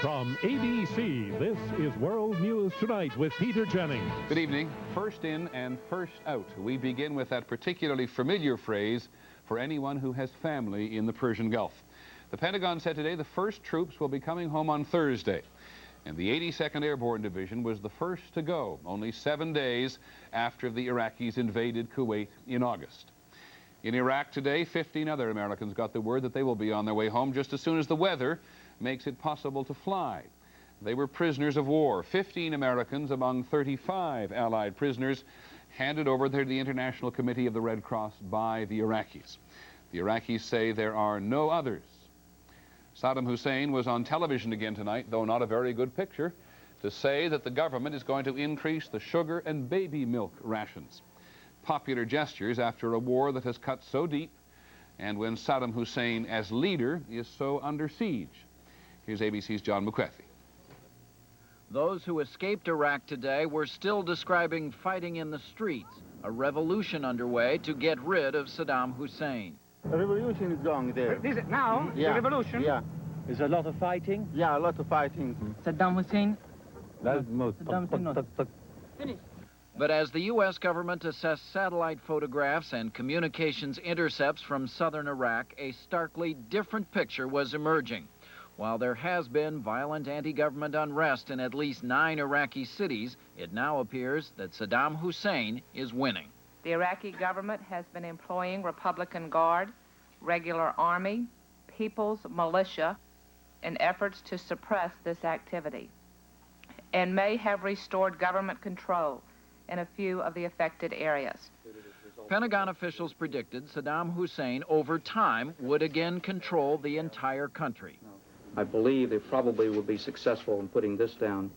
From ABC, this is World News Tonight with Peter Jennings. Good evening. First in and first out. We begin with that particularly familiar phrase for anyone who has family in the Persian Gulf. The Pentagon said today the first troops will be coming home on Thursday. And the 82nd Airborne Division was the first to go, only 7 days after the Iraqis invaded Kuwait in August. In Iraq today, 15 other Americans got the word that they will be on their way home just as soon as the weather makes it possible to fly. They were prisoners of war, 15 Americans among 35 Allied prisoners handed over to the International Committee of the Red Cross by the Iraqis. The Iraqis say there are no others. Saddam Hussein was on television again tonight, though not a very good picture, to say that the government is going to increase the sugar and baby milk rations. Popular gestures after a war that has cut so deep and when Saddam Hussein as leader is so under siege. Here's ABC's John McCarthy. Those who escaped Iraq today were still describing fighting in the streets, a revolution underway to get rid of Saddam Hussein. A revolution is going there. Is it now? Yeah. The revolution? Yeah. Is a lot of fighting? Yeah, a lot of fighting. Saddam Hussein? Saddam Hussein, no. Finish. But as the U.S. government assessed satellite photographs and communications intercepts from southern Iraq, a starkly different picture was emerging. While there has been violent anti-government unrest in at least 9 Iraqi cities, it now appears that Saddam Hussein is winning. The Iraqi government has been employing Republican Guard, regular army, people's militia in efforts to suppress this activity, and may have restored government control in a few of the affected areas. Pentagon officials predicted Saddam Hussein over time would again control the entire country. I believe they probably will be successful in putting this down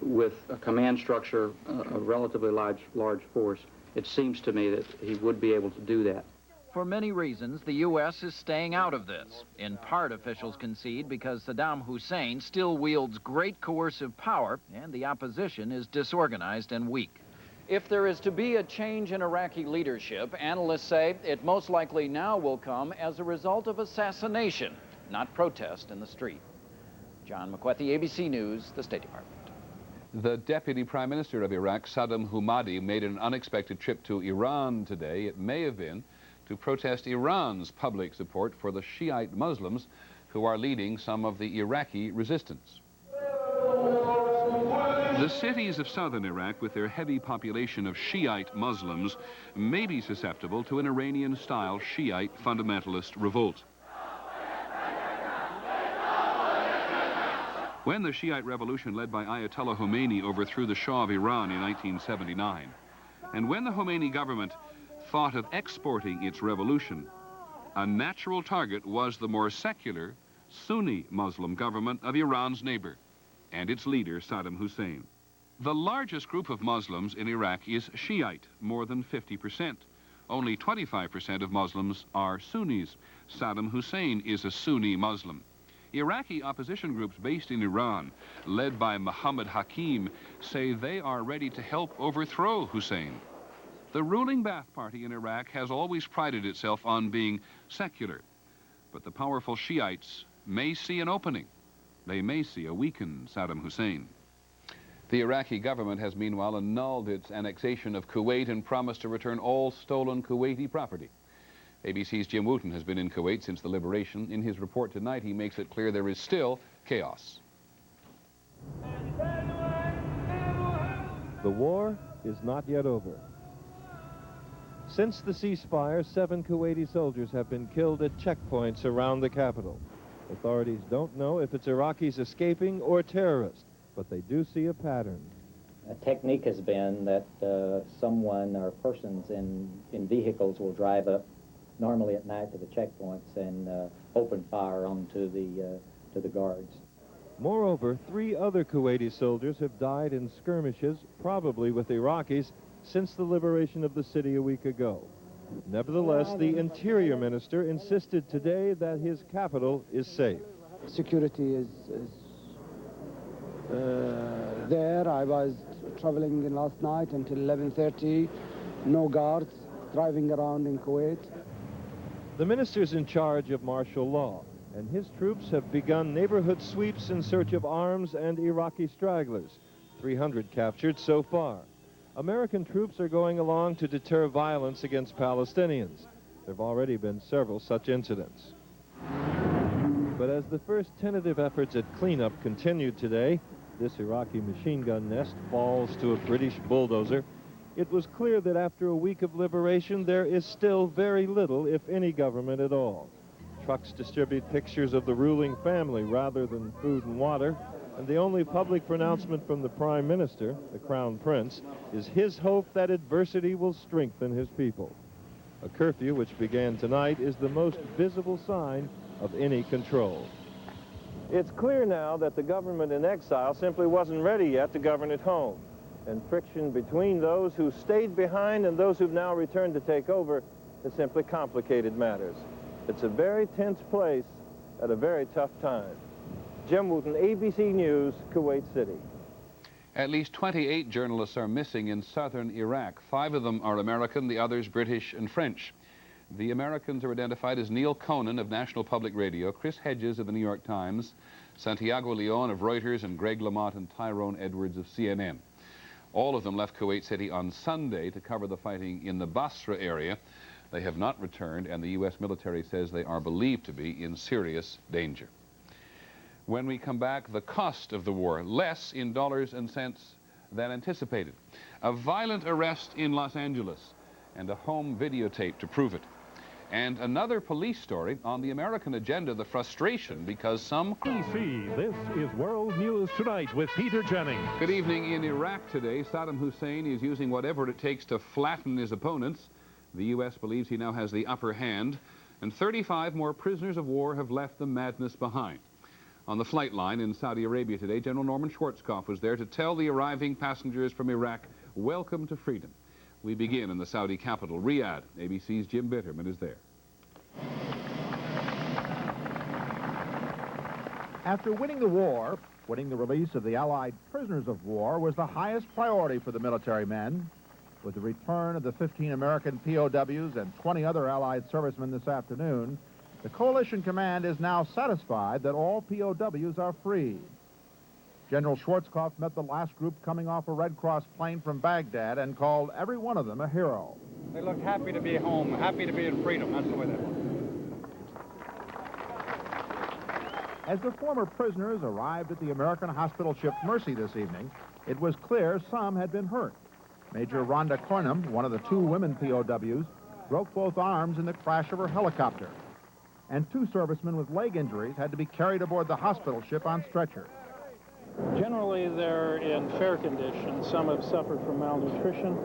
with a command structure, a relatively large force. It seems to me that he would be able to do that. For many reasons, the U.S. is staying out of this. In part, officials concede because Saddam Hussein still wields great coercive power and the opposition is disorganized and weak. If there is to be a change in Iraqi leadership, analysts say it most likely now will come as a result of assassination, not protest in the street. John McCarthy, ABC News, the State Department. The Deputy Prime Minister of Iraq, Saddam Hussein, made an unexpected trip to Iran today. It may have been to protest Iran's public support for the Shiite Muslims who are leading some of the Iraqi resistance. The cities of southern Iraq, with their heavy population of Shiite Muslims, may be susceptible to an Iranian-style Shiite fundamentalist revolt. When the Shiite revolution led by Ayatollah Khomeini overthrew the Shah of Iran in 1979, and when the Khomeini government thought of exporting its revolution, a natural target was the more secular Sunni Muslim government of Iran's neighbor and its leader, Saddam Hussein. The largest group of Muslims in Iraq is Shiite, more than 50%. Only 25% of Muslims are Sunnis. Saddam Hussein is a Sunni Muslim. Iraqi opposition groups based in Iran, led by Mohammed Hakim, say they are ready to help overthrow Hussein. The ruling Ba'ath Party in Iraq has always prided itself on being secular, but the powerful Shiites may see an opening. They may see a weakened Saddam Hussein. The Iraqi government has meanwhile annulled its annexation of Kuwait and promised to return all stolen Kuwaiti property. ABC's Jim Wooten has been in Kuwait since the liberation. In his report tonight, he makes it clear there is still chaos. The war is not yet over. Since the ceasefire, 7 Kuwaiti soldiers have been killed at checkpoints around the capital. Authorities don't know if it's Iraqis escaping or terrorists, but they do see a pattern. A technique has been that someone or persons in vehicles will drive up, normally at night, to the checkpoints and open fire onto the guards. Moreover, 3 other Kuwaiti soldiers have died in skirmishes, probably with Iraqis, since the liberation of the city a week ago. Nevertheless, the Interior Minister insisted today that his capital is safe. Security is there. I was traveling in last night until 11:30. No guards driving around in Kuwait. The minister's in charge of martial law, and his troops have begun neighborhood sweeps in search of arms and Iraqi stragglers. 300 captured so far. American troops are going along to deter violence against Palestinians. There have already been several such incidents. But as the first tentative efforts at cleanup continued today, this Iraqi machine gun nest falls to a British bulldozer. It was clear that after a week of liberation, there is still very little, if any, government at all. Trucks distribute pictures of the ruling family rather than food and water, and the only public pronouncement from the Prime Minister, the Crown Prince, is his hope that adversity will strengthen his people. A curfew, which began tonight, is the most visible sign of any control. It's clear now that the government in exile simply wasn't ready yet to govern at home, and friction between those who stayed behind and those who've now returned to take over has simply complicated matters. It's a very tense place at a very tough time. Jim Wooten, ABC News, Kuwait City. At least 28 journalists are missing in southern Iraq. 5 of them are American, the others British and French. The Americans are identified as Neil Conan of National Public Radio, Chris Hedges of the New York Times, Santiago Leon of Reuters, and Greg Lamont and Tyrone Edwards of CNN. All of them left Kuwait City on Sunday to cover the fighting in the Basra area. They have not returned, and the U.S. military says they are believed to be in serious danger. When we come back, the cost of the war, less in dollars and cents than anticipated. A violent arrest in Los Angeles and a home videotape to prove it. And another police story on the American agenda, the frustration because some... ABC, this is World News Tonight with Peter Jennings. Good evening. In Iraq today, Saddam Hussein is using whatever it takes to flatten his opponents. The U.S. believes he now has the upper hand, and 35 more prisoners of war have left the madness behind. On the flight line in Saudi Arabia today, General Norman Schwarzkopf was there to tell the arriving passengers from Iraq, welcome to freedom. We begin in the Saudi capital, Riyadh. ABC's Jim Bitterman is there. After winning the war, winning the release of the Allied prisoners of war was the highest priority for the military men. With the return of the 15 American POWs and 20 other Allied servicemen this afternoon, the coalition command is now satisfied that all POWs are free. General Schwarzkopf met the last group coming off a Red Cross plane from Baghdad and called every one of them a hero. They look happy to be home, happy to be in freedom. That's the way they look. As the former prisoners arrived at the American hospital ship Mercy this evening, it was clear some had been hurt. Major Rhonda Cornum, one of the 2 women POWs, broke both arms in the crash of her helicopter. And 2 servicemen with leg injuries had to be carried aboard the hospital ship on stretchers. Generally, they're in fair condition. Some have suffered from malnutrition.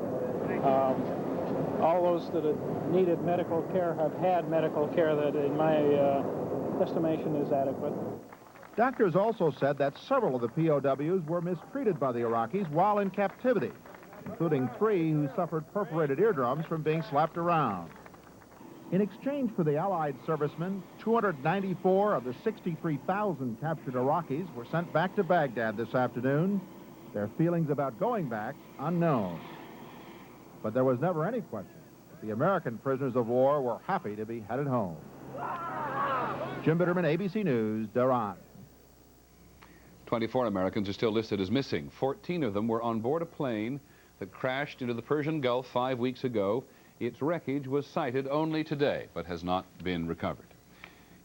All those that have needed medical care have had medical care that, in my estimation, is adequate. Doctors also said that several of the POWs were mistreated by the Iraqis while in captivity, including 3 who suffered perforated eardrums from being slapped around. In exchange for the Allied servicemen, 294 of the 63,000 captured Iraqis were sent back to Baghdad this afternoon. Their feelings about going back, unknown. But there was never any question that the American prisoners of war were happy to be headed home. Jim Bitterman, ABC News, Tehran. 24 Americans are still listed as missing. 14 of them were on board a plane that crashed into the Persian Gulf 5 weeks ago. Its wreckage was sighted only today, but has not been recovered.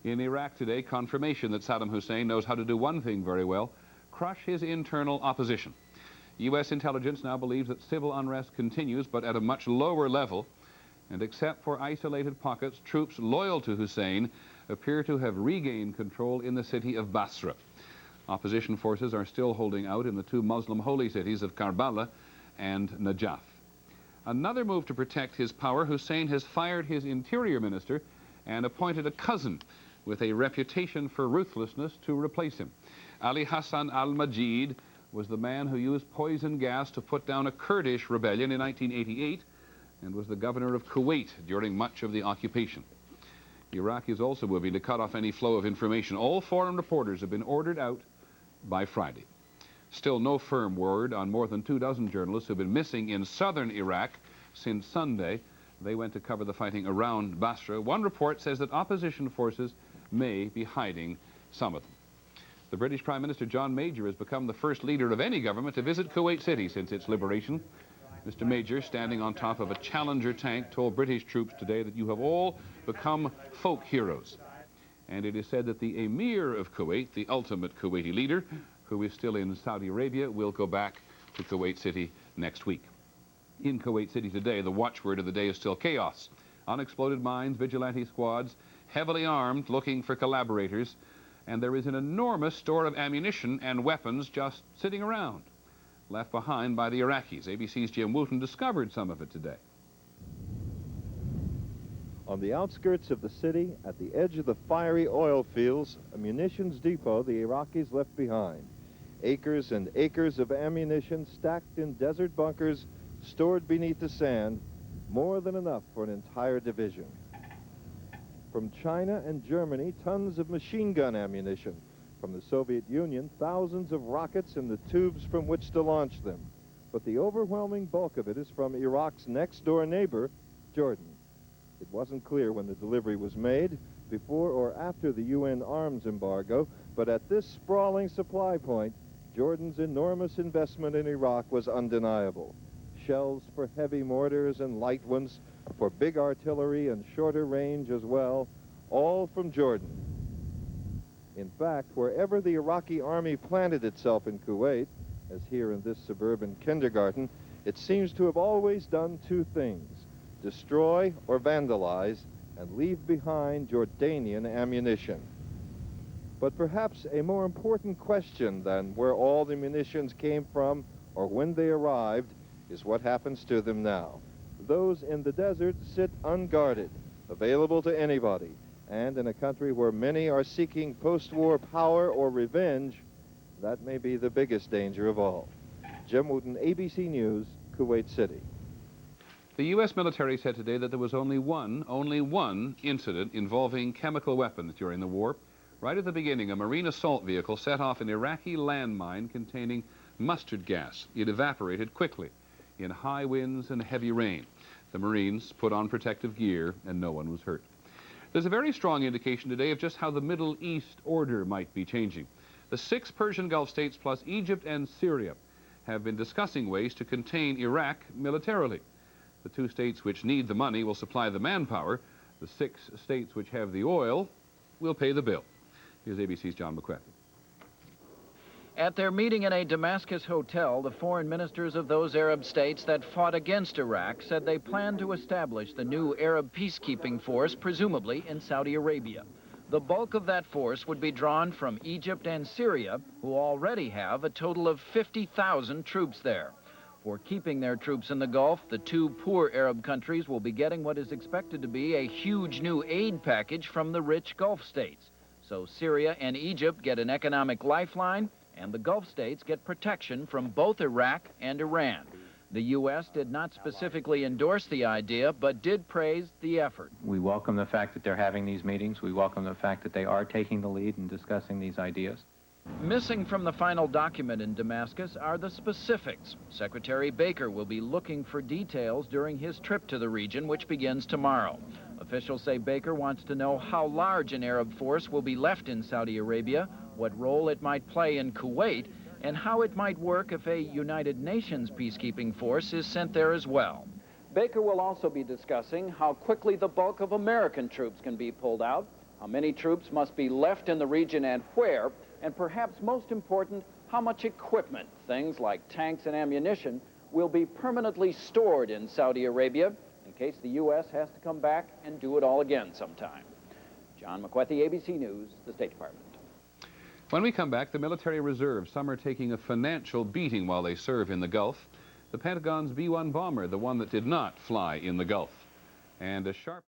In Iraq today, confirmation that Saddam Hussein knows how to do one thing very well, crush his internal opposition. U.S. intelligence now believes that civil unrest continues, but at a much lower level. And except for isolated pockets, troops loyal to Hussein appear to have regained control in the city of Basra. Opposition forces are still holding out in the 2 Muslim holy cities of Karbala and Najaf. Another move to protect his power, Hussein has fired his interior minister and appointed a cousin with a reputation for ruthlessness to replace him. Ali Hassan al-Majid was the man who used poison gas to put down a Kurdish rebellion in 1988 and was the governor of Kuwait during much of the occupation. Iraq is also moving to cut off any flow of information. All foreign reporters have been ordered out by Friday. Still no firm word on more than 24 journalists who've been missing in southern Iraq since Sunday. They went to cover the fighting around Basra. One report says that opposition forces may be hiding some of them. The British Prime Minister John Major has become the first leader of any government to visit Kuwait City since its liberation. Mr. Major, standing on top of a Challenger tank, told British troops today that you have all become folk heroes. And it is said that the Emir of Kuwait, the ultimate Kuwaiti leader, who is still in Saudi Arabia, will go back to Kuwait City next week. In Kuwait City today, the watchword of the day is still chaos. Unexploded mines, vigilante squads, heavily armed, looking for collaborators, and there is an enormous store of ammunition and weapons just sitting around, left behind by the Iraqis. ABC's Jim Wooten discovered some of it today. On the outskirts of the city, at the edge of the fiery oil fields, a munitions depot the Iraqis left behind. Acres and acres of ammunition stacked in desert bunkers, stored beneath the sand, more than enough for an entire division. From China and Germany, tons of machine gun ammunition. From the Soviet Union, thousands of rockets and the tubes from which to launch them. But the overwhelming bulk of it is from Iraq's next-door neighbor, Jordan. It wasn't clear when the delivery was made, before or after the UN arms embargo, but at this sprawling supply point, Jordan's enormous investment in Iraq was undeniable. Shells for heavy mortars and light ones, for big artillery and shorter range as well, all from Jordan. In fact, wherever the Iraqi army planted itself in Kuwait, as here in this suburban kindergarten, it seems to have always done two things: destroy or vandalize and leave behind Jordanian ammunition. But perhaps a more important question than where all the munitions came from or when they arrived is what happens to them now. Those in the desert sit unguarded, available to anybody, and in a country where many are seeking post-war power or revenge, that may be the biggest danger of all. Jim Wooten, ABC News, Kuwait City. The U.S. military said today that there was only one incident involving chemical weapons during the war. Right at the beginning, a marine assault vehicle set off an Iraqi landmine containing mustard gas. It evaporated quickly in high winds and heavy rain. The Marines put on protective gear and no one was hurt. There's a very strong indication today of just how the Middle East order might be changing. The 6 Persian Gulf states plus Egypt and Syria have been discussing ways to contain Iraq militarily. The 2 states which need the money will supply the manpower. The 6 states which have the oil will pay the bill. Here's ABC's John McCarthy. At their meeting in a Damascus hotel, the foreign ministers of those Arab states that fought against Iraq said they plan to establish the new Arab peacekeeping force, presumably in Saudi Arabia. The bulk of that force would be drawn from Egypt and Syria, who already have a total of 50,000 troops there. For keeping their troops in the Gulf, the 2 poor Arab countries will be getting what is expected to be a huge new aid package from the rich Gulf states. So Syria and Egypt get an economic lifeline, and the Gulf states get protection from both Iraq and Iran. The U.S. did not specifically endorse the idea, but did praise the effort. We welcome the fact that they're having these meetings. We welcome the fact that they are taking the lead in discussing these ideas. Missing from the final document in Damascus are the specifics. Secretary Baker will be looking for details during his trip to the region, which begins tomorrow. Officials say Baker wants to know how large an Arab force will be left in Saudi Arabia, what role it might play in Kuwait, and how it might work if a United Nations peacekeeping force is sent there as well. Baker will also be discussing how quickly the bulk of American troops can be pulled out, how many troops must be left in the region and where, and perhaps most important, how much equipment, things like tanks and ammunition, will be permanently stored in Saudi Arabia in case the U.S. has to come back and do it all again sometime. John McCarthy, ABC News, the State Department. When we come back, the military reserve, some are taking a financial beating while they serve in the Gulf. The Pentagon's B-1 bomber, the one that did not fly in the Gulf. And a sharp...